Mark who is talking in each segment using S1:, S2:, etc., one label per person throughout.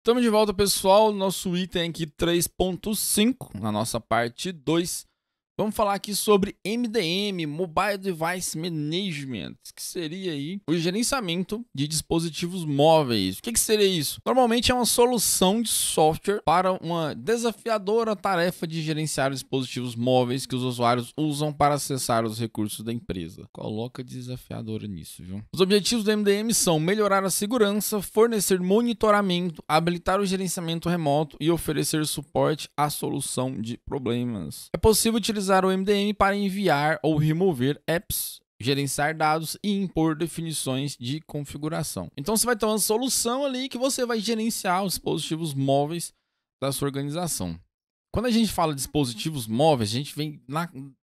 S1: Estamos de volta, pessoal. Nosso item aqui 3.5, na nossa parte 2. Vamos falar aqui sobre MDM, Mobile Device Management, que seria aí o gerenciamento de dispositivos móveis. O que seria isso? Normalmente é uma solução de software para uma desafiadora tarefa de gerenciar dispositivos móveis que os usuários usam para acessar os recursos da empresa. Coloca desafiadora nisso, viu? Os objetivos do MDM são melhorar a segurança, fornecer monitoramento, habilitar o gerenciamento remoto e oferecer suporte à solução de problemas. É possível utilizar o MDM para enviar ou remover apps, gerenciar dados e impor definições de configuração. Então você vai ter uma solução ali que você vai gerenciar os dispositivos móveis da sua organização. Quando a gente fala de dispositivos móveis, a gente vem,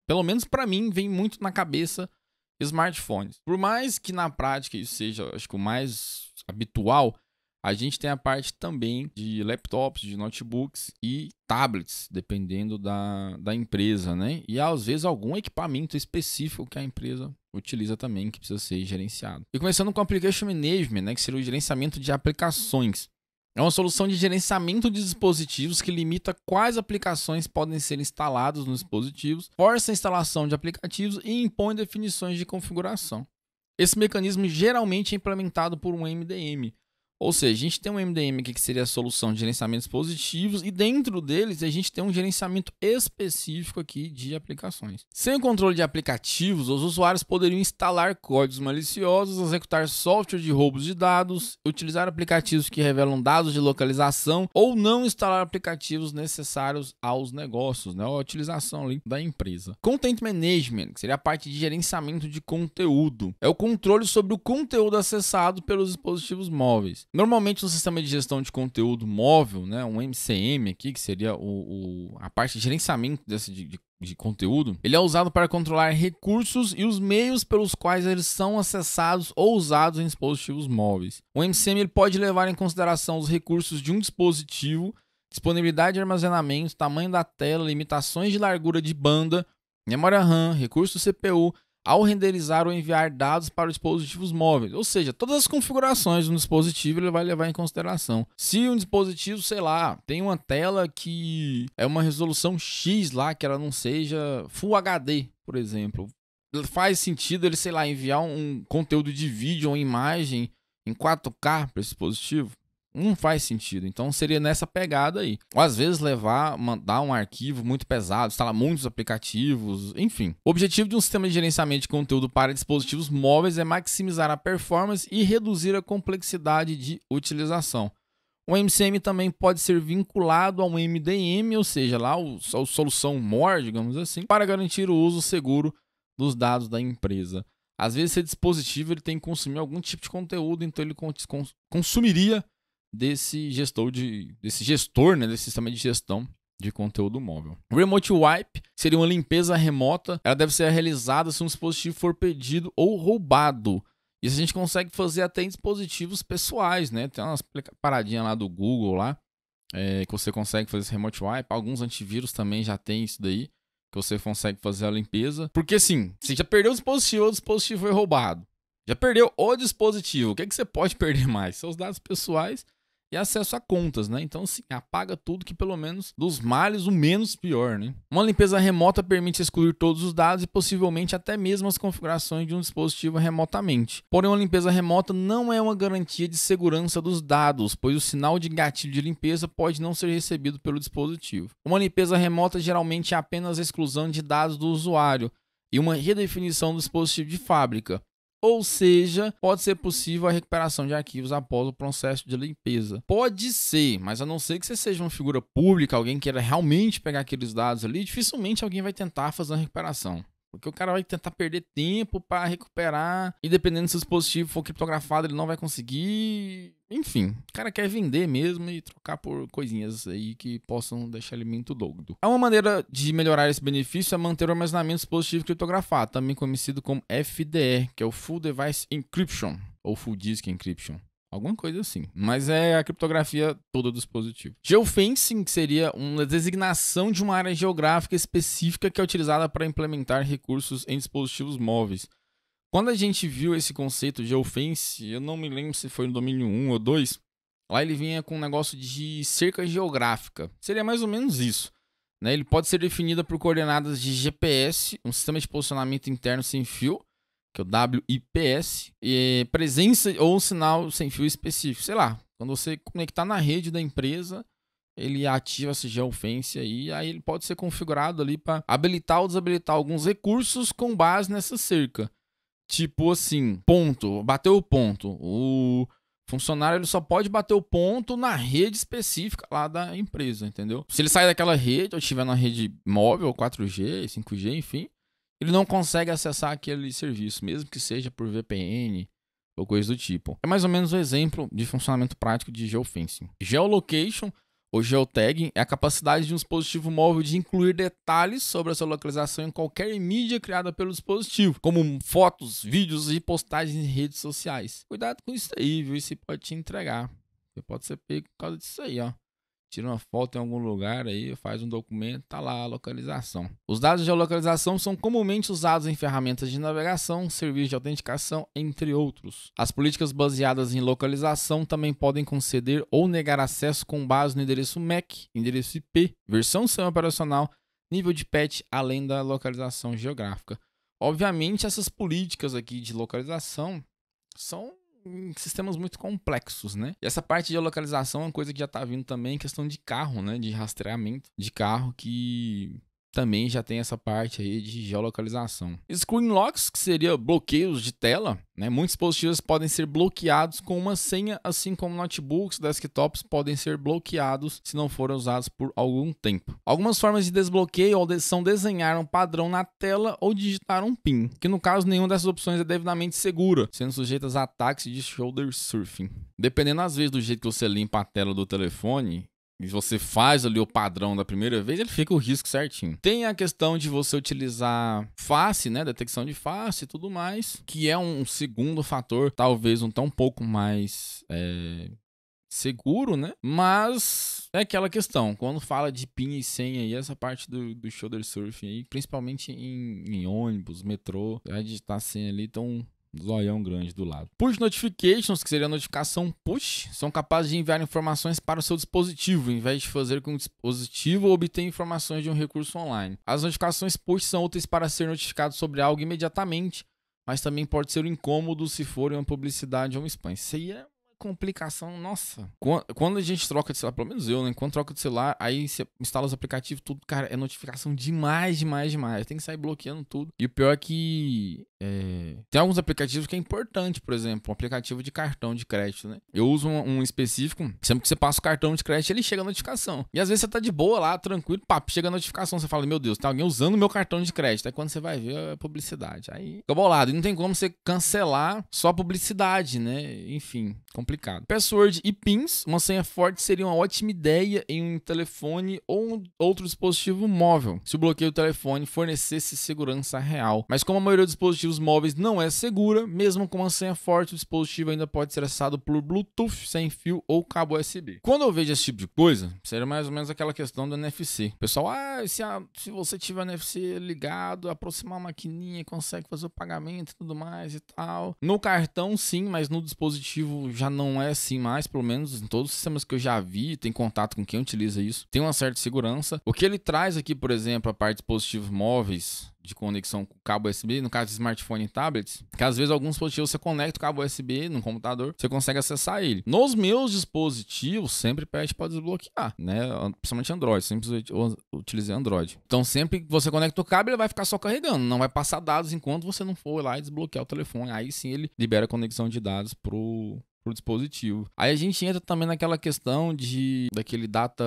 S1: pelo menos para mim, vem muito na cabeça smartphones. Por mais que na prática isso seja, acho que o mais habitual, a gente tem a parte também de laptops, de notebooks e tablets, dependendo da empresa, né? E às vezes algum equipamento específico que a empresa utiliza também, que precisa ser gerenciado. E começando com o Application Management, né? Que seria o gerenciamento de aplicações. É uma solução de gerenciamento de dispositivos que limita quais aplicações podem ser instaladas nos dispositivos, força a instalação de aplicativos e impõe definições de configuração. Esse mecanismo geralmente é implementado por um MDM. Ou seja, a gente tem um MDM aqui que seria a solução de gerenciamentos positivos e dentro deles a gente tem um gerenciamento específico aqui de aplicações. Sem o controle de aplicativos, os usuários poderiam instalar códigos maliciosos, executar software de roubos de dados, utilizar aplicativos que revelam dados de localização ou não instalar aplicativos necessários aos negócios, né, ou a utilização ali da empresa. Content Management, que seria a parte de gerenciamento de conteúdo, é o controle sobre o conteúdo acessado pelos dispositivos móveis. Normalmente, no sistema de gestão de conteúdo móvel, né, um MCM aqui, que seria a parte de gerenciamento de conteúdo, ele é usado para controlar recursos e os meios pelos quais eles são acessados ou usados em dispositivos móveis. O MCM ele pode levar em consideração os recursos de um dispositivo, disponibilidade de armazenamento, tamanho da tela, limitações de largura de banda, memória RAM, recursos CPU, ao renderizar ou enviar dados para dispositivos móveis. Ou seja, todas as configurações do dispositivo ele vai levar em consideração. Se um dispositivo, sei lá, tem uma tela que é uma resolução X lá, que ela não seja Full HD, por exemplo, faz sentido ele, sei lá, enviar um conteúdo de vídeo ou imagem em 4K para esse dispositivo? Não faz sentido, então seria nessa pegada aí. Ou às vezes mandar um arquivo muito pesado, instalar muitos aplicativos, enfim. O objetivo de um sistema de gerenciamento de conteúdo para dispositivos móveis é maximizar a performance e reduzir a complexidade de utilização. O MCM também pode ser vinculado a um MDM, ou seja, lá a solução MOR, digamos assim, para garantir o uso seguro dos dados da empresa. Às vezes esse dispositivo ele tem que consumir algum tipo de conteúdo, então ele consumiria desse gestor, né, desse sistema de gestão de conteúdo móvel. Remote Wipe seria uma limpeza remota. Ela deve ser realizada se um dispositivo for perdido ou roubado. Isso a gente consegue fazer até em dispositivos pessoais, né? Tem umas paradinhas lá do Google lá, que você consegue fazer esse Remote Wipe. Alguns antivírus também já tem isso daí, que você consegue fazer a limpeza. Porque assim, você já perdeu o dispositivo foi roubado. Já perdeu o dispositivo. O que você pode perder mais? Seus dados pessoais e acesso a contas, né? Então, assim, apaga tudo que pelo menos dos males o menos pior, né? Uma limpeza remota permite excluir todos os dados e possivelmente até mesmo as configurações de um dispositivo remotamente. Porém, uma limpeza remota não é uma garantia de segurança dos dados, pois o sinal de gatilho de limpeza pode não ser recebido pelo dispositivo. Uma limpeza remota geralmente é apenas a exclusão de dados do usuário e uma redefinição do dispositivo de fábrica. Ou seja, pode ser possível a recuperação de arquivos após o processo de limpeza. Pode ser, mas a não ser que você seja uma figura pública, alguém queira realmente pegar aqueles dados ali, dificilmente alguém vai tentar fazer uma recuperação. Porque o cara vai tentar perder tempo para recuperar e dependendo se o dispositivo for criptografado, ele não vai conseguir. Enfim, o cara quer vender mesmo e trocar por coisinhas aí que possam deixar ele muito doido. Uma maneira de melhorar esse benefício é manter o armazenamento do dispositivo criptografado, também conhecido como FDE, que é o Full Device Encryption, ou Full Disk Encryption. Alguma coisa assim. Mas é a criptografia toda do dispositivo. Geofencing, que seria uma designação de uma área geográfica específica que é utilizada para implementar recursos em dispositivos móveis. Quando a gente viu esse conceito de geofence, eu não me lembro se foi no domínio 1 ou 2, Lá ele vinha com um negócio de cerca geográfica. Seria mais ou menos isso. Né? Ele pode ser definido por coordenadas de GPS, um sistema de posicionamento interno sem fio, que é o WIPS, e presença ou um sinal sem fio específico. Sei lá, quando você conectar na rede da empresa, ele ativa esse geofence aí ele pode ser configurado ali para habilitar ou desabilitar alguns recursos com base nessa cerca. Tipo assim, ponto, bateu o ponto. O funcionário ele só pode bater o ponto na rede específica lá da empresa, entendeu? Se ele sair daquela rede ou estiver na rede móvel, 4G, 5G, enfim, ele não consegue acessar aquele serviço, mesmo que seja por VPN ou coisa do tipo. É mais ou menos um exemplo de funcionamento prático de geofencing. Geolocation ou geotagging é a capacidade de um dispositivo móvel de incluir detalhes sobre a sua localização em qualquer mídia criada pelo dispositivo, como fotos, vídeos e postagens em redes sociais. Cuidado com isso aí, viu? Isso pode te entregar. Você pode ser pego por causa disso aí, ó. Tira uma foto em algum lugar aí, faz um documento, tá lá a localização. Os dados de geolocalização são comumente usados em ferramentas de navegação, serviços de autenticação, entre outros. As políticas baseadas em localização também podem conceder ou negar acesso com base no endereço MAC, endereço IP, versão do sistema operacional, nível de patch, além da localização geográfica. Obviamente, essas políticas aqui de localização são sistemas muito complexos, né? E essa parte de localização é uma coisa que já tá vindo também em questão de carro, né? De rastreamento de carro, que também já tem essa parte aí de geolocalização. Screen locks, que seria bloqueios de tela, né? Muitos dispositivos podem ser bloqueados com uma senha, assim como notebooks, desktops podem ser bloqueados se não forem usados por algum tempo. Algumas formas de desbloqueio são desenhar um padrão na tela ou digitar um PIN, que no caso nenhuma dessas opções é devidamente segura, sendo sujeitas a ataques de shoulder surfing. Dependendo às vezes do jeito que você limpa a tela do telefone, e você faz ali o padrão da primeira vez, ele fica o risco certinho. Tem a questão de você utilizar face, né, detecção de face e tudo mais, que é um segundo fator, talvez um tão pouco mais seguro, né? Mas é aquela questão, quando fala de PIN e senha aí, essa parte do shoulder surfing aí, principalmente em ônibus, metrô, vai digitar a senha ali, então zoião grande do lado. Push notifications, que seria a notificação push, são capazes de enviar informações para o seu dispositivo, em vez de fazer com que o dispositivo obtenha informações de um recurso online. As notificações push são úteis para ser notificado sobre algo imediatamente, mas também pode ser incômodo se for uma publicidade ou um spam. Isso aí é complicação, nossa. Quando a gente troca de celular, pelo menos eu, né? Quando troca de celular, aí você instala os aplicativos, tudo, cara, é notificação demais. Tem que sair bloqueando tudo. E o pior é que tem alguns aplicativos que é importante, por exemplo, um aplicativo de cartão de crédito, né? Eu uso um específico, sempre que você passa o cartão de crédito, ele chega a notificação. E às vezes você tá de boa lá, tranquilo, papo, chega a notificação, você fala, meu Deus, tá alguém usando o meu cartão de crédito. Aí quando você vai ver a publicidade, aí fica bolado. E não tem como você cancelar só a publicidade, né? Enfim, complicado. Password e PINs, uma senha forte seria uma ótima ideia em um telefone ou outro dispositivo móvel, se o bloqueio do telefone fornecesse segurança real. Mas como a maioria dos dispositivos móveis não é segura, mesmo com uma senha forte, o dispositivo ainda pode ser acessado por Bluetooth, sem fio ou cabo USB. Quando eu vejo esse tipo de coisa, seria mais ou menos aquela questão do NFC. O pessoal, se você tiver o NFC ligado, aproximar a maquininha, consegue fazer o pagamento e tudo mais e tal. No cartão sim, mas no dispositivo já não é assim mais, pelo menos em todos os sistemas que eu já vi, tem contato com quem utiliza isso, tem uma certa segurança. O que ele traz aqui, por exemplo, a parte de dispositivos móveis, de conexão com cabo USB, no caso de smartphone e tablets, que às vezes alguns dispositivos você conecta o cabo USB no computador, você consegue acessar ele. Nos meus dispositivos, sempre pede para desbloquear, né? Principalmente Android, sempre utilizei Android. Então sempre que você conecta o cabo, ele vai ficar só carregando, não vai passar dados enquanto você não for lá e desbloquear o telefone. Aí sim ele libera a conexão de dados pro dispositivo. Aí a gente entra também naquela questão daquele data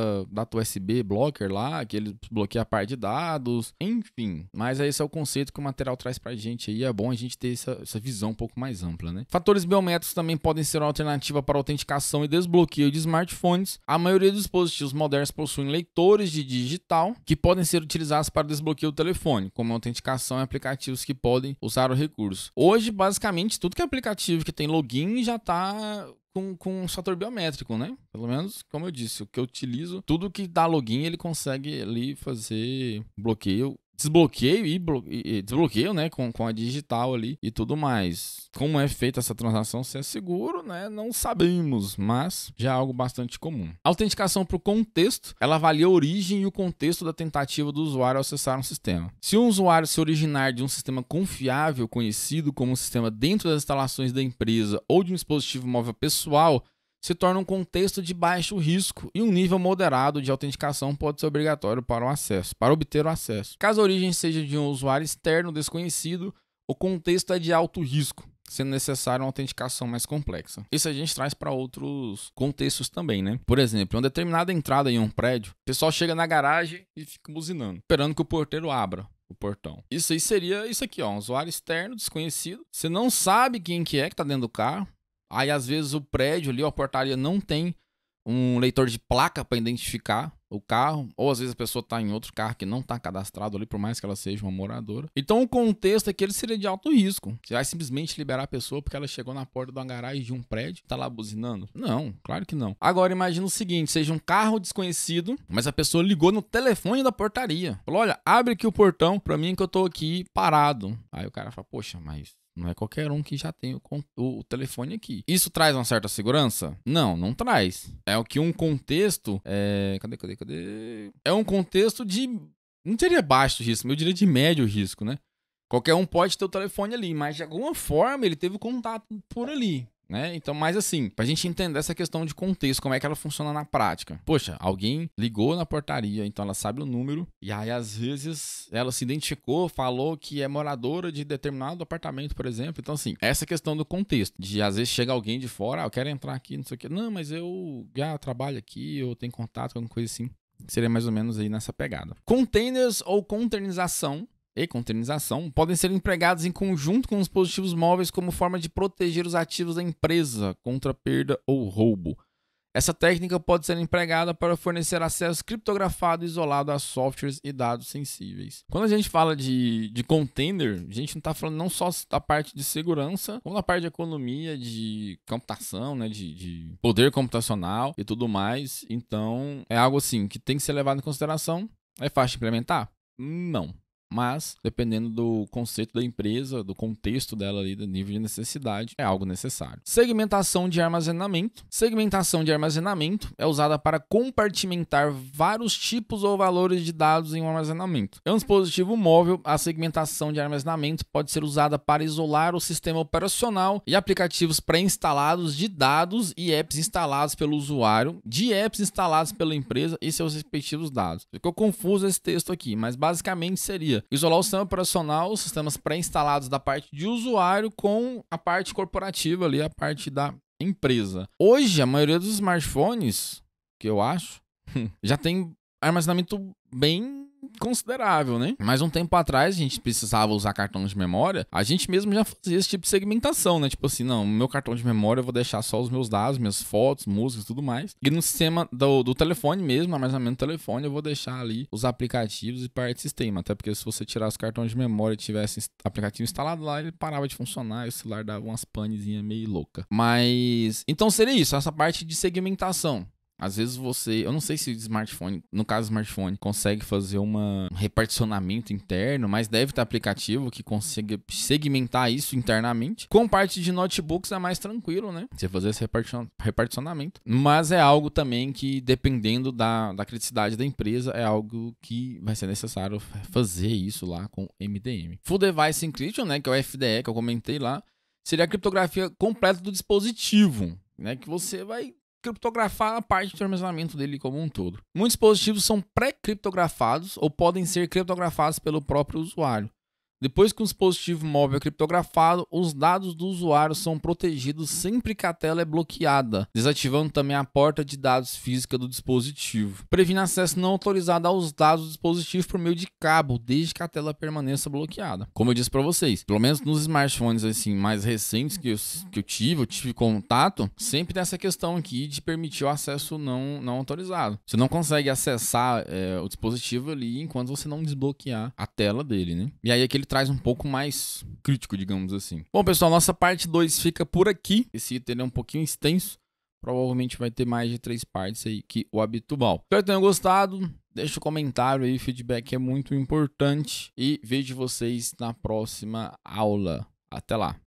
S1: USB blocker lá, que ele bloqueia a parte de dados, enfim. Mas esse é o conceito que o material traz pra gente aí, é bom a gente ter essa visão um pouco mais ampla, né? Fatores biométricos também podem ser uma alternativa para autenticação e desbloqueio de smartphones. A maioria dos dispositivos modernos possuem leitores de digital que podem ser utilizados para desbloqueio do telefone, como autenticação e aplicativos que podem usar o recurso. Hoje, basicamente, tudo que é aplicativo que tem login já tá com um fator biométrico, né? Pelo menos, como eu disse, o que eu utilizo, tudo que dá login, ele consegue ali fazer bloqueio desbloqueio e desbloqueio, né, com a digital ali e tudo mais. Como é feita essa transação, se é seguro, né, não sabemos, mas já é algo bastante comum. A autenticação por contexto, ela avalia a origem e o contexto da tentativa do usuário ao acessar um sistema. Se um usuário se originar de um sistema confiável, conhecido como um sistema dentro das instalações da empresa ou de um dispositivo móvel pessoal, se torna um contexto de baixo risco e um nível moderado de autenticação pode ser obrigatório para obter o acesso. Caso a origem seja de um usuário externo desconhecido, o contexto é de alto risco, sendo necessária uma autenticação mais complexa. Isso a gente traz para outros contextos também, né? Por exemplo, uma determinada entrada em um prédio, o pessoal chega na garagem e fica buzinando, esperando que o porteiro abra o portão. Isso aí seria isso aqui, ó, um usuário externo desconhecido. Você não sabe quem que tá dentro do carro. Aí, às vezes, o prédio ali, a portaria não tem um leitor de placa para identificar o carro, ou às vezes a pessoa está em outro carro que não está cadastrado ali, por mais que ela seja uma moradora. Então, o contexto é que ele seria de alto risco. Você vai simplesmente liberar a pessoa porque ela chegou na porta de uma garagem de um prédio e tá lá buzinando? Não, claro que não. Agora, imagina o seguinte, seja um carro desconhecido, mas a pessoa ligou no telefone da portaria. Falou, olha, abre aqui o portão para mim que eu tô aqui parado. Aí o cara fala, poxa, mas não é qualquer um que já tem o telefone aqui. Isso traz uma certa segurança? Não, não traz. É o que um contexto... Cadê? É um contexto de... Não seria baixo risco, eu diria de médio risco, né? Qualquer um pode ter o telefone ali, mas de alguma forma ele teve contato por ali, né? Então, mas assim, pra gente entender essa questão de contexto, como é que ela funciona na prática. Poxa, alguém ligou na portaria, então ela sabe o número, e aí às vezes ela se identificou, falou que é moradora de determinado apartamento, por exemplo. Então assim, essa questão do contexto, de às vezes chega alguém de fora, eu quero entrar aqui, não sei o que. Não, mas eu já trabalho aqui, eu tenho contato com alguma coisa assim. Seria mais ou menos aí nessa pegada. Containers ou containerização podem ser empregados em conjunto com os dispositivos móveis como forma de proteger os ativos da empresa contra perda ou roubo. Essa técnica pode ser empregada para fornecer acesso criptografado e isolado a softwares e dados sensíveis. Quando a gente fala de container, a gente não está falando não só da parte de segurança, como da parte de economia, de computação, né, de poder computacional e tudo mais. Então, é algo assim que tem que ser levado em consideração. É fácil de implementar? Não. Mas, dependendo do conceito da empresa, do contexto dela ali, do nível de necessidade, é algo necessário. Segmentação de armazenamento. Segmentação de armazenamento é usada para compartimentar vários tipos ou valores de dados em um armazenamento. Em um dispositivo móvel, a segmentação de armazenamento pode ser usada para isolar o sistema operacional e aplicativos pré-instalados de dados e apps instalados pelo usuário, de apps instalados pela empresa e seus respectivos dados. Ficou confuso esse texto aqui, mas basicamente seria isolar o sistema operacional, os sistemas pré-instalados da parte de usuário com a parte corporativa ali, a parte da empresa. Hoje, a maioria dos smartphones, que eu acho, já tem armazenamento bem considerável, né? Mas um tempo atrás a gente precisava usar cartão de memória, a gente mesmo já fazia esse tipo de segmentação, né? Tipo assim, não, no meu cartão de memória eu vou deixar só os meus dados, minhas fotos, músicas e tudo mais. E no sistema do telefone mesmo, no armazenamento do telefone, eu vou deixar ali os aplicativos e parte do sistema. Até porque se você tirar os cartões de memória e tivesse aplicativo instalado lá, ele parava de funcionar e o celular dava umas panezinhas meio louca. Mas, então seria isso, essa parte de segmentação. Às vezes eu não sei se o smartphone, no caso do smartphone, consegue fazer um reparticionamento interno, mas deve ter aplicativo que consiga segmentar isso internamente. Com parte de notebooks é mais tranquilo, né? Você fazer esse reparticionamento. Mas é algo também que, dependendo da criticidade da empresa, é algo que vai ser necessário fazer isso lá com MDM. Full Device Encryption, né, que é o FDE que eu comentei lá, seria a criptografia completa do dispositivo, né, que você vai criptografar a parte de armazenamento dele como um todo. Muitos dispositivos são pré-criptografados ou podem ser criptografados pelo próprio usuário. Depois que um dispositivo móvel é criptografado, os dados do usuário são protegidos sempre que a tela é bloqueada, desativando também a porta de dados física do dispositivo. Previne acesso não autorizado aos dados do dispositivo por meio de cabo, desde que a tela permaneça bloqueada. Como eu disse para vocês, pelo menos nos smartphones assim mais recentes que eu tive contato, sempre tem essa questão aqui de permitir o acesso não autorizado. Você não consegue acessar o dispositivo ali enquanto você não desbloquear a tela dele, né? E aí aquele traz um pouco mais crítico, digamos assim. Bom, pessoal, nossa parte 2 fica por aqui. Esse item é um pouquinho extenso. Provavelmente vai ter mais de 3 partes aí que o habitual. Espero que tenham gostado. Deixa o comentário aí, feedback é muito importante. E vejo vocês na próxima aula. Até lá!